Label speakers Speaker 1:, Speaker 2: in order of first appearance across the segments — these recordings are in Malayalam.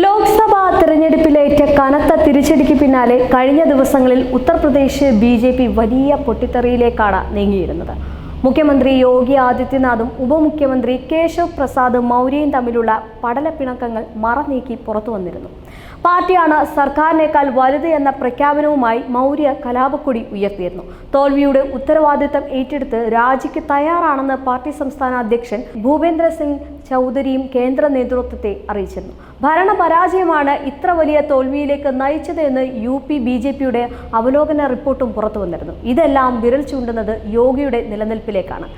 Speaker 1: ലോക്സഭാ തെരഞ്ഞെടുപ്പിലേറ്റ കനത്ത തിരിച്ചടിക്ക് പിന്നാലെ കഴിഞ്ഞ ദിവസങ്ങളിൽ ഉത്തർപ്രദേശ് ബി.ജെ.പി. വലിയ പൊട്ടിത്തെറിയിലേക്കാണ് നീങ്ങിയിരുന്നത്. മുഖ്യമന്ത്രി യോഗി ആദിത്യനാഥും ഉപമുഖ്യമന്ത്രി കേശവ് പ്രസാദ് മൗര്യയും തമ്മിലുള്ള പടലപ്പിണക്കങ്ങൾ മറനീക്കി പുറത്തു വന്നിരുന്നു. പാർട്ടിയാണ് സർക്കാരിനേക്കാൾ വലുത് എന്ന പ്രഖ്യാപനവുമായി മൗര്യ കലാപക്കൊടി ഉയർത്തിയിരുന്നു. തോൽവിയുടെ ഉത്തരവാദിത്തം ഏറ്റെടുത്ത് രാജിക്ക് തയ്യാറാണെന്ന് പാർട്ടി സംസ്ഥാന അധ്യക്ഷൻ ഭൂപേന്ദ്ര സിംഗ് ചൗധരിയും കേന്ദ്ര നേതൃത്വത്തെ അറിയിച്ചിരുന്നു. ഭരണപരാജയമാണ് ഇത്ര വലിയ തോൽവിയിലേക്ക് നയിച്ചത് എന്ന് യു.പി. ബി.ജെ.പിയുടെ അവലോകന റിപ്പോർട്ടും പുറത്തു വന്നിരുന്നു. ഇതെല്ലാം വിരൽ ചൂണ്ടുന്നത് യോഗിയുടെ നിലനിൽപ്പിലേക്കാണ്.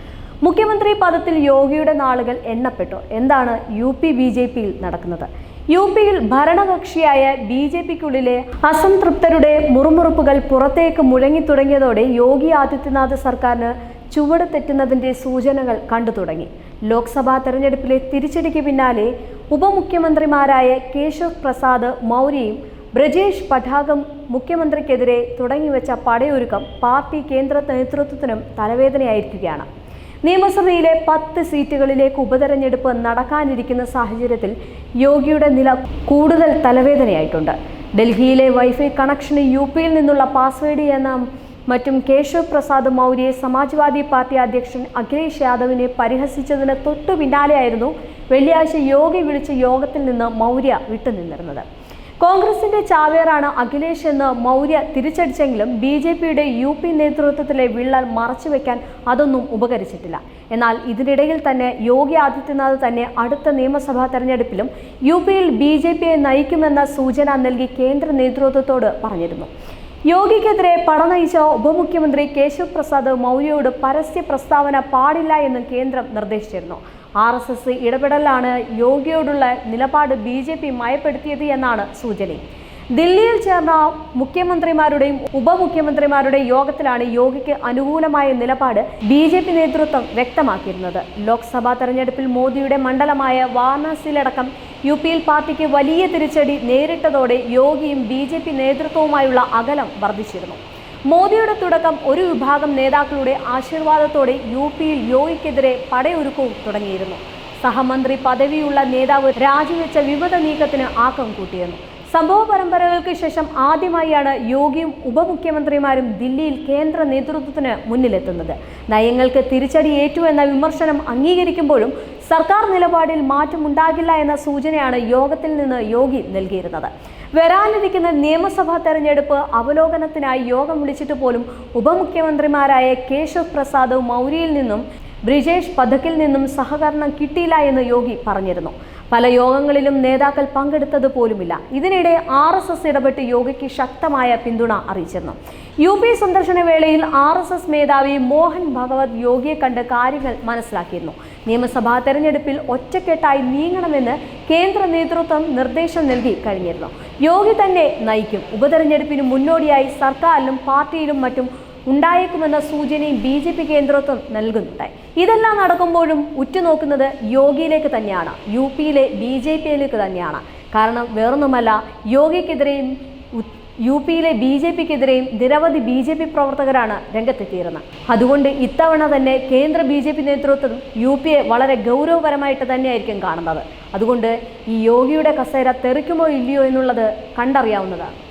Speaker 1: മുഖ്യമന്ത്രി പദത്തിൽ യോഗിയുടെ നാളുകൾ എണ്ണപ്പെട്ടു. എന്താണ് യു.പി. ബി.ജെ.പിയിൽ നടക്കുന്നത്? യു.പിയിൽ ഭരണകക്ഷിയായ ബി.ജെ.പിക്കുള്ളിലെ അസംതൃപ്തരുടെ മുറുമുറുപ്പുകൾ പുറത്തേക്ക് മുഴങ്ങി തുടങ്ങിയതോടെ യോഗി ആദിത്യനാഥ് സർക്കാരിന് ചുവട് തെറ്റുന്നതിൻ്റെ സൂചനകൾ കണ്ടു തുടങ്ങി. ലോക്സഭാ തെരഞ്ഞെടുപ്പിലെ തിരിച്ചടിക്ക് പിന്നാലെ ഉപമുഖ്യമന്ത്രിമാരായ കേശവ് പ്രസാദ് മൗര്യയും ബ്രജേഷ് പഠാകും മുഖ്യമന്ത്രിക്കെതിരെ തുടങ്ങിവെച്ച പടയൊരുക്കം പാർട്ടി കേന്ദ്ര നേതൃത്വത്തിനും തലവേദനയായിരിക്കുകയാണ്. നിയമസഭയിലെ 10 സീറ്റുകളിലേക്ക് ഉപതെരഞ്ഞെടുപ്പ് നടക്കാനിരിക്കുന്ന സാഹചര്യത്തിൽ യോഗിയുടെ നില കൂടുതൽ തലവേദനയായിട്ടുണ്ട്. ഡൽഹിയിലെ വൈഫൈ കണക്ഷന് യു.പിയിൽ നിന്നുള്ള പാസ്വേഡ് എന്ന മറ്റും കേശവ് പ്രസാദ് മൗര്യയെ സമാജ്വാദി പാർട്ടി അധ്യക്ഷൻ അഖിലേഷ് യാദവിനെ പരിഹസിച്ചതിന് തൊട്ടു പിന്നാലെയായിരുന്നു വെള്ളിയാഴ്ച യോഗി വിളിച്ച യോഗത്തിൽ നിന്ന് മൗര്യ വിട്ടുനിന്നിരുന്നത്. കോൺഗ്രസിന്റെ ചാവേറാണ് അഖിലേഷ് എന്ന് മൗര്യ തിരിച്ചടിച്ചെങ്കിലും ബി.ജെ.പിയുടെ യു.പി. നേതൃത്വത്തിലെ വിള്ളൽ മറച്ചുവെക്കാൻ അതൊന്നും ഉപകരിച്ചിട്ടില്ല. എന്നാൽ ഇതിനിടയിൽ തന്നെ യോഗി ആദിത്യനാഥ് തന്നെ അടുത്ത നിയമസഭാ തെരഞ്ഞെടുപ്പിലും യു.പിയിൽ ബി.ജെ.പിയെ നയിക്കുമെന്ന സൂചന നൽകി കേന്ദ്ര നേതൃത്വത്തോട് പറഞ്ഞിരുന്നു. യോഗിക്കെതിരെ പടനയിച്ച ഉപമുഖ്യമന്ത്രി കേശവ് പ്രസാദ് മൗര്യയോട് പരസ്യ പ്രസ്താവന പാടില്ല എന്ന് കേന്ദ്രം നിർദ്ദേശിച്ചിരുന്നു. RSS ഇടപെടലാണ് യോഗിയോടുള്ള നിലപാട് ബി.ജെ.പി. മയപ്പെടുത്തിയത് എന്നാണ് സൂചന. ദില്ലിയിൽ ചേർന്ന മുഖ്യമന്ത്രിമാരുടെയും ഉപമുഖ്യമന്ത്രിമാരുടെയും യോഗത്തിലാണ് യോഗിക്ക് അനുകൂലമായ നിലപാട് ബി.ജെ.പി. നേതൃത്വം വ്യക്തമാക്കിയിരുന്നത്. ലോക്സഭാ തെരഞ്ഞെടുപ്പിൽ മോദിയുടെ മണ്ഡലമായ വാരണാസിയിലടക്കം യു.പിയിൽ പാർട്ടിക്ക് വലിയ തിരിച്ചടി നേരിട്ടതോടെ യോഗിയും ബി.ജെ.പി. നേതൃത്വവുമായുള്ള അകലം വർദ്ധിച്ചിരുന്നു. മോദിയുടെ തുടക്കം ഒരു വിഭാഗം നേതാക്കളുടെ ആശീർവാദത്തോടെ യു.പിയിൽ യോഗിക്കെതിരെ പടയൊരുക്കവും തുടങ്ങിയിരുന്നു. സഹമന്ത്രി പദവിയുള്ള നേതാവ് രാജിവെച്ച വിമത നീക്കത്തിന് ആക്കം കൂട്ടിയിരുന്നു. സംഭവ പരമ്പരകൾക്ക് ശേഷം ആദ്യമായാണ് യോഗിയും ഉപമുഖ്യമന്ത്രിമാരും ദില്ലിയിൽ കേന്ദ്ര നേതൃത്വത്തിന് മുന്നിലെത്തുന്നത്. നയങ്ങൾക്ക് തിരിച്ചടി ഏറ്റു എന്ന വിമർശനം അംഗീകരിക്കുമ്പോഴും സർക്കാർ നിലപാടിൽ മാറ്റമുണ്ടാകില്ല എന്ന സൂചനയാണ് യോഗത്തിൽ നിന്ന് യോഗി നൽകിയിരുന്നത്. വരാനിരിക്കുന്ന നിയമസഭാ തെരഞ്ഞെടുപ്പ് അവലോകനത്തിനായി യോഗം വിളിച്ചിട്ട് പോലും ഉപമുഖ്യമന്ത്രിമാരായ കേശവ് പ്രസാദ് മൗര്യയിൽ നിന്നും ബ്രിജേഷ് പഥക്കിൽ നിന്നും സഹകരണം കിട്ടിയില്ല എന്ന് യോഗി പറഞ്ഞിരുന്നു. പല യോഗങ്ങളിലും നേതാക്കൾ പങ്കെടുത്തത് പോലുമില്ല. ഇതിനിടെ RSS ഇടപെട്ട് യോഗിക്ക് ശക്തമായ പിന്തുണ അറിയിച്ചിരുന്നു. യു.പി. സന്ദർശന വേളയിൽ RSS മേധാവി മോഹൻ ഭഗവത് യോഗിയെ കണ്ട് കാര്യങ്ങൾ മനസ്സിലാക്കിയിരുന്നു. നിയമസഭാ തെരഞ്ഞെടുപ്പിൽ ഒറ്റക്കെട്ടായി നീങ്ങണമെന്ന് കേന്ദ്ര നേതൃത്വം നിർദ്ദേശം നൽകി കഴിഞ്ഞിരുന്നു. യോഗി തന്നെ നയിക്കും. ഉപതെരഞ്ഞെടുപ്പിന് മുന്നോടിയായി സർക്കാരിലും പാർട്ടിയിലും മറ്റും ഉണ്ടായേക്കുമെന്ന സൂചനയും ബി.ജെ.പി. കേന്ദ്രത്വം നൽകുന്നുണ്ട്. ഇതെല്ലാം നടക്കുമ്പോഴും ഉറ്റുനോക്കുന്നത് യോഗിയിലേക്ക് തന്നെയാണ്, യു.പിയിലെ ബി.ജെ.പിയിലേക്ക് തന്നെയാണ്. കാരണം വേറൊന്നുമല്ല, യോഗിക്കെതിരെയും യു.പിയിലെ ബി.ജെ.പിക്കെതിരെയും നിരവധി ബി.ജെ.പി. പ്രവർത്തകരാണ് രംഗത്തെത്തിയിരുന്നത്. അതുകൊണ്ട് ഇത്തവണ തന്നെ കേന്ദ്ര ബി.ജെ.പി. നേതൃത്വം യു.പിയെ വളരെ ഗൗരവപരമായിട്ട് തന്നെയായിരിക്കും കാണുന്നത്. അതുകൊണ്ട് ഈ യോഗിയുടെ കസേര തെറിക്കുമോ ഇല്ലയോ എന്നുള്ളത് കണ്ടറിയാവുന്നതാണ്.